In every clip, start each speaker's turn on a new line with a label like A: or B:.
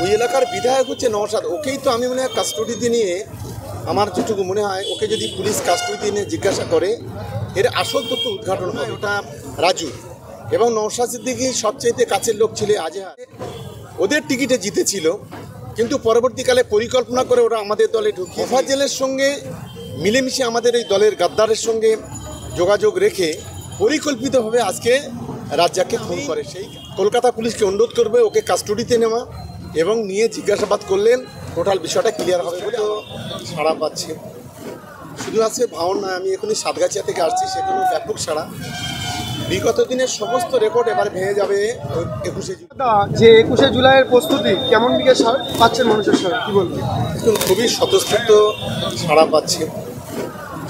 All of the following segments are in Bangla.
A: ওই এলাকার বিধায়ক হচ্ছে নওশাদ। ওকেই তো আমি মনে হয় কাস্টডিতে নিয়ে, আমার যেটুকু মনে হয় ওকে যদি পুলিশ কাস্টডিতে নিয়ে জিজ্ঞাসা করে এর আসল তথ্য উদ্ঘাটন হয়। ওটা রাজু এবং নওশাদ সিদ্দিকী সবচাইতে কাছের লোক ছিল আজহার। ওদের টিকিটে জিতেছিল, কিন্তু পরবর্তীকালে পরিকল্পনা করে ওরা আমাদের দলে ঢুকে মোফাজ্জলের সঙ্গে মিলেমিশে আমাদের এই দলের গাদ্দারের সঙ্গে যোগাযোগ রেখে পরিকল্পিতভাবে আজকে রাজ্জাককে খুন করে। সেই কলকাতা পুলিশকে অনুরোধ করবে ওকে কাস্টডিতে নেওয়া এবং নিয়ে জিজ্ঞাসাবাদ করলেন টোটাল বিষয়টা ক্লিয়ার হবে বলে সাড়া পাচ্ছে। শুধু আছে ভাওন নয়, আমি এখনই সাতগাছিয়া থেকে আসছি, সেখানে ব্যাপক সাড়া। বিগত দিনের সমস্ত রেকর্ড এবার ভেঙে যাবে 21শে জুলাই।
B: যে 21শে জুলাইয়ের প্রস্তুতি কেমন দিকে পাচ্ছেন মানুষের সঙ্গে কি বলবেন?
A: এখন খুবই স্বতঃস্ফূর্ত সাড়া পাচ্ছে।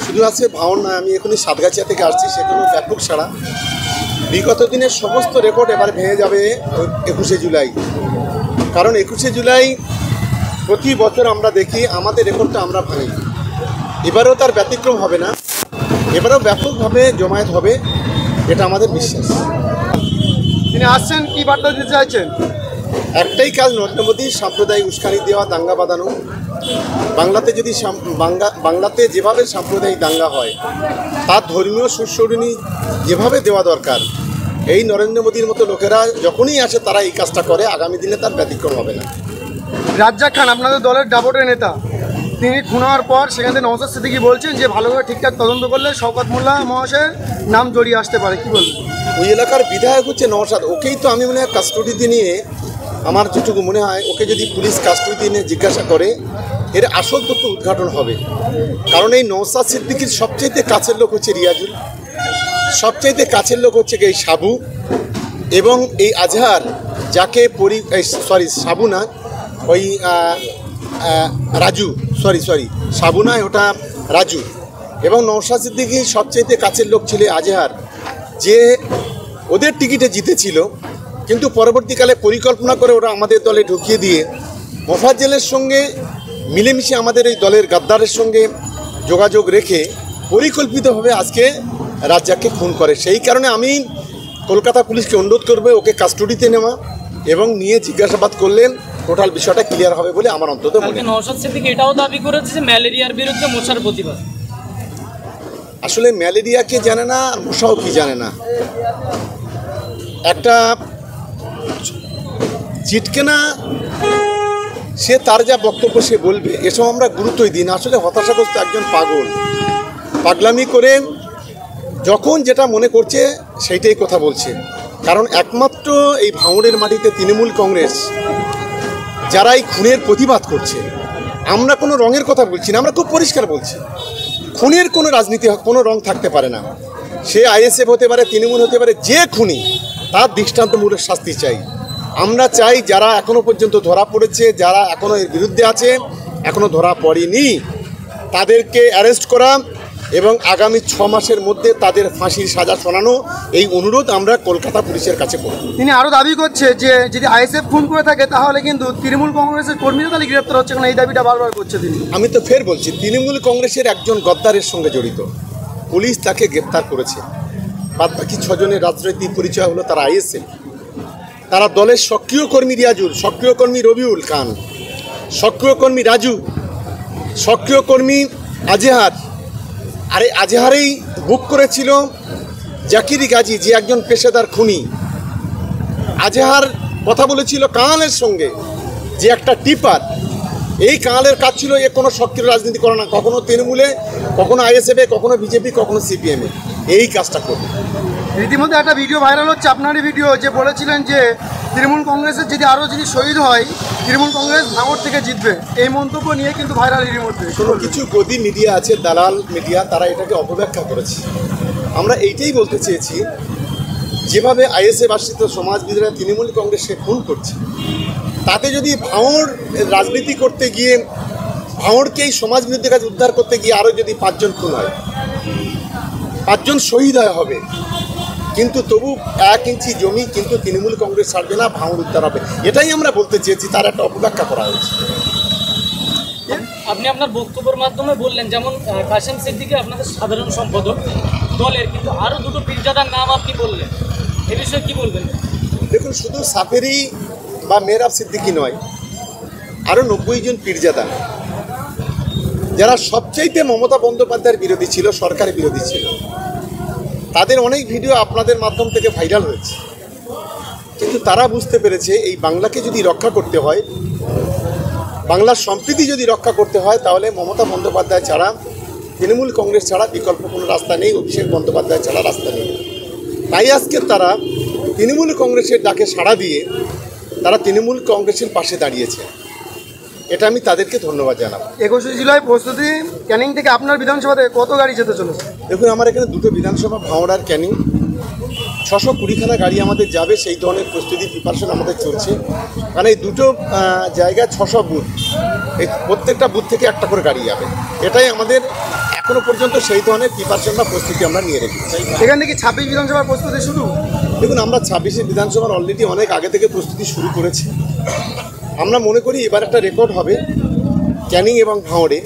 A: শুধু আছে ভাওন নয়, আমি এখনই সাতগাছিয়া থেকে আসছি, সেখানে ব্যাপক সাড়া। বিগত দিনের সমস্ত রেকর্ড এবার ভেঙে যাবে 21শে জুলাই। কারণ 21শে জুলাই প্রতি বছর আমরা দেখি আমাদের রেকর্ডটা আমরা ভাঙি। এবারেও তার ব্যতিক্রম হবে না, এবারেও ব্যাপকভাবে জমায়েত হবে, এটা আমাদের বিশ্বাস।
B: তিনি আসছেন, কি বার্তা দিতে চাইছেন?
A: একটাই কাজ নরেন্দ্র মোদীর, সাম্প্রদায়িক উস্কানি দেওয়া, দাঙ্গা বাঁধানো। বাংলাতে যেভাবে সাম্প্রদায়িক দাঙ্গা হয় তার ধর্মীয় সুরসরণী যেভাবে দেওয়া দরকার, এই নরেন্দ্র মোদীর মতো লোকেরা যখনই আসে তারা এই কাজটা করে। আগামী দিনে তার ব্যতিক্রম হবে না।
B: রাজ্জাক খান আপনাদের দলের দাপটের নেতা, তিনি খুন হওয়ার পর সেখান থেকে নওশাদ সিদ্দিকী বলছেন যে ভালোভাবে ঠিকঠাক তদন্ত করলে শওকত মোল্লা মহাশয়ের নাম জড়িয়ে আসতে পারে, কি বলবেন?
A: ওই এলাকার বিধায়ক হচ্ছে নওশাদ। ওকেই তো আমি মনে হয় কাস্টডিতে নিয়ে, আমার যেটুকু মনে হয় ওকে যদি পুলিশ কাস্টডিতে নিয়ে জিজ্ঞাসা করে এর আসল তথ্য উদ্ঘাটন হবে। কারণ এই নওশাদ সিদ্দিকীর সবচাইতে কাছের লোক হচ্ছে রিয়াজুল, সবচাইতে কাছের লোক হচ্ছে এই সাবু এবং এই আজহার, যাকে সাবু না, ওই রাজু, সাবু নয়, ওটা রাজু। এবং নওশাদ সিদ্দিকী সবচাইতে কাছের লোক ছিল আজহার, যে ওদের টিকিটে জিতেছিল, কিন্তু পরবর্তীকালে পরিকল্পনা করে ওরা আমাদের দলে ঢুকিয়ে দিয়ে মোফাজ্জলের সঙ্গে মিলেমিশে আমাদের এই দলের গাদ্দারের সঙ্গে যোগাযোগ রেখে পরিকল্পিতভাবে আজকে রাজ্জাককে খুন করে। সেই কারণে আমি কলকাতা পুলিশকে অনুরোধ করবে ওকে কাস্টডিতে নেওয়া এবং নিয়ে জিজ্ঞাসাবাদ করলেন টোটাল বিষয়টা ক্লিয়ার হবে বলে আমার অন্তত মনে হয়।
C: নওশাদ সিদ্দিকী এটাও দাবি করেছে যে ম্যালেরিয়ার বিরুদ্ধে মশার প্রতিবাদ।
A: আসলে ম্যালেরিয়াকে জানে না আর মশাও কি জানে না। একটা চিটকেনা সে তার যা বক্তব্য সে বলবে, এসব আমরা গুরুত্বই দিই না। আসলে হতাশাগ্রস্ত একজন পাগলামি করে যখন যেটা মনে করছে সেইটাই কথা বলছে। কারণ একমাত্র এই ভাঙড়ের মাটিতে তৃণমূল কংগ্রেস যারা এই খুনের প্রতিবাদ করছে, আমরা কোনো রঙের কথা বলছি না, আমরা খুব পরিষ্কার বলছি খুনের কোনো রাজনীতি, কোনো রং থাকতে পারে না। সে আইএসএফ হতে পারে, তৃণমূল হতে পারে, যে খুনি তার দৃষ্টান্তমূলক শাস্তি চাই। আমরা চাই যারা এখনও পর্যন্ত ধরা পড়েছে, যারা এখনও এর বিরুদ্ধে আছে, এখনও ধরা পড়েনি, তাদেরকে অ্যারেস্ট করা এবং আগামী 6 মাসের মধ্যে তাদের ফাঁসির সাজা শোনানো, এই অনুরোধ আমরা কলকাতা পুলিশের কাছে করব।
B: তিনি আরও দাবি করছে যে যদি আইএসএফ খুন করে থাকে তাহলে কিন্তু তৃণমূল কংগ্রেসের কর্মীরা তাহলে গ্রেপ্তার হচ্ছে না, এই দাবিটা বারবার করছে তিনি।
A: আমি তো ফের বলছি, তৃণমূল কংগ্রেসের একজন গদ্দারের সঙ্গে জড়িত, পুলিশ তাকে গ্রেপ্তার করেছে। বাদ বাকি 6 জনের রাজনৈতিক পরিচয় হলো তারা আইএসএফ। তারা দলের সক্রিয় কর্মী রিয়াজুল, সক্রিয় কর্মী রবিউল খান, সক্রিয় কর্মী রাজু, সক্রিয় কর্মী আজহার। আর এই আজহারেই বুক করেছিল জাকিরি গাজী, যে একজন পেশাদার খুনি। আজহার কথা বলেছিল কাঙালের সঙ্গে, যে একটা টিপার। এই কাঙালের কাজ ছিল এ কোনো সক্রিয় রাজনীতি করে না, কখনো তৃণমূলে, কখনো আইএসএফে, কখনো বিজেপি, কখনো সিপিএমে, এই কাজটা করবে।
B: রীতিমধ্যে একটা ভিডিও ভাইরাল হচ্ছে, আপনারই ভিডিও, যে বলেছিলেন যে তৃণমূল কংগ্রেসের যদি শহীদ হয় তৃণমূল কংগ্রেস ভাঙড় থেকে জিতবে। এই মন্তব্য নিয়ে কিন্তু ভাইরাল এর মধ্যে
A: কোনো কিছু গদি মিডিয়া আছে, দালাল মিডিয়া, তারা এটাকে অপব্যাখ্যা করেছে। আমরা এইটাই বলতে চেয়েছি, যেভাবে আইএসএফ আশ্রিত সমাজবিদরা তৃণমূল কংগ্রেসকে খুন করছে, তাতে যদি ভাঙড় রাজনীতি করতে গিয়ে, ভাঙড়কে এই সমাজ বিরোধী কাজ উদ্ধার করতে গিয়ে আরও যদি 5 জন খুন হয়, 5 জন শহীদ হবে, কিন্তু তবু 1 ইঞ্চি জমি কিন্তু তৃণমূল কংগ্রেস ছাড়বে না, ভাঙড় উদ্ধার হবে। এটাই আমরা বলতে চেয়েছি, তার একটা অপব্যাখ্যা করা হয়েছে।
C: আপনি আপনার বক্তব্যের মাধ্যমে বললেন যেমন কাশেম সিদ্দিকী আপনাদের সাধারণ সম্পাদক দলের, কিন্তু আরও 2টো পীরজাদার নাম আপনি বললেন, এ বিষয়ে কী বলবেন?
A: দেখুন, শুধু সাফেরি বা মেহরাব সিদ্দিকী নয়, আরও 90 জন পীরজাদা, যারা সবচাইতে মমতা বন্দ্যোপাধ্যায়ের বিরোধী ছিল, সরকারের বিরোধী ছিল, তাদের অনেক ভিডিও আপনাদের মাধ্যম থেকে ভাইরাল হয়েছে। কিন্তু তারা বুঝতে পেরেছে এই বাংলাকে যদি রক্ষা করতে হয়, বাংলার সম্প্রীতি যদি রক্ষা করতে হয়, তাহলে মমতা বন্দ্যোপাধ্যায় ছাড়া, তৃণমূল কংগ্রেস ছাড়া বিকল্প কোনো রাস্তা নেই, অভিষেক বন্দ্যোপাধ্যায় ছাড়া রাস্তা নেই। তাই আজকে তারা তৃণমূল কংগ্রেসের ডাকে সাড়া দিয়ে তারা তৃণমূল কংগ্রেসের পাশে দাঁড়িয়েছে। এটা আমি তাদেরকে ধন্যবাদ জানাবো।
B: 21শে জুলাই প্রস্তুতি ক্যানিং থেকে আপনার বিধানসভাতে কত গাড়ি যেতে চলেছে?
A: দেখুন, আমার এখানে দুটো বিধানসভা, ভাঙড় আর ক্যানিং, 620খানা গাড়ি আমাদের যাবে, সেই ধরনের প্রস্তুতি প্রিপারেশন আমাদের চলছে। কারণ এই দুটো জায়গায় 600 বুথ, এই প্রত্যেকটা বুথ থেকে একটা করে গাড়ি যাবে। এটাই আমাদের এখনো পর্যন্ত সেই ধরনের প্রিপারেশন বা প্রস্তুতি আমরা নিয়ে রেখেছি।
B: এখান থেকে 26 বিধানসভার প্রস্তুতি শুরু?
A: দেখুন, আমরা 26শে বিধানসভার অলরেডি অনেক আগে থেকে প্রস্তুতি শুরু করেছি। আমরা মনে করি এবার একটা রেকর্ড হবে ক্যানিং এবং ভাঙড়ে।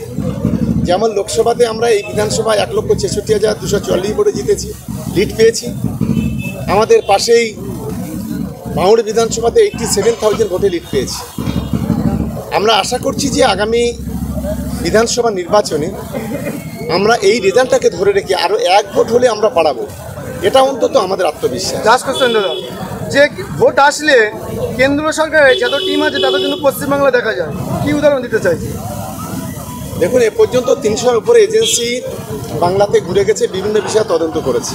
A: যেমন লোকসভাতে আমরা এই বিধানসভায় 1,66,244 ভোটে জিতেছি, লিড পেয়েছি। আমাদের পাশেই ভাঙড় বিধানসভাতে 87,000 ভোটে লিড পেয়েছি। আমরা আশা করছি যে আগামী বিধানসভা নির্বাচনে আমরা এই রেজাল্টটাকে ধরে রেখে আরও 1 ভোট হলে আমরা বাড়াবো, এটা অন্তত আমাদের আত্মবিশ্বাস।
B: লাস্ট কোশ্চেন দাদা, যে ভোট আসলে কেন্দ্র সরকারের যত টিম আছে তত কিন্তু পশ্চিমবাংলা দেখা যায়, কি উদাহরণ দিতে চাইছি?
A: দেখুন, এ পর্যন্ত 300-র উপরে এজেন্সি বাংলাতে ঘুরে গেছে, বিভিন্ন বিষয়ে তদন্ত করেছে।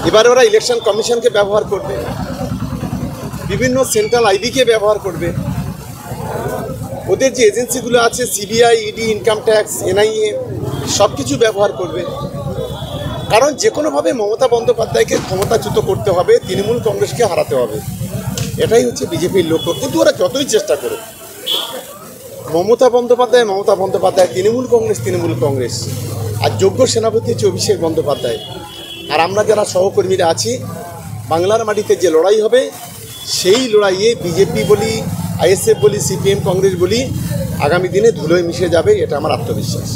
A: এবারে ওরা ইলেকশন কমিশনকে ব্যবহার করবে, বিভিন্ন সেন্ট্রাল আইবিকে ব্যবহার করবে, ওদের যে এজেন্সিগুলো আছে CBI, ED, income tax, NIA, সব কিছু ব্যবহার করবে। কারণ যে কোনোভাবে মমতা বন্দ্যোপাধ্যায়কে ক্ষমতাচ্যুত করতে হবে, তৃণমূল কংগ্রেসকে হারাতে হবে, এটাই হচ্ছে বিজেপির লক্ষ্য। কিন্তু ওরা যতই চেষ্টা করে, মমতা বন্দ্যোপাধ্যায়, তৃণমূল কংগ্রেস, আর যোগ্য সেনাপতি হচ্ছে অভিষেক বন্দ্যোপাধ্যায়। আর আমরা যারা সহকর্মীরা আছি, বাংলার মাটিতে যে লড়াই হবে, সেই লড়াইয়ে বিজেপি বলি, আইএসএফ বলি, সিপিএম, কংগ্রেস বলি, আগামী দিনে ধুলোয় মিশে যাবে, এটা আমার আত্মবিশ্বাস।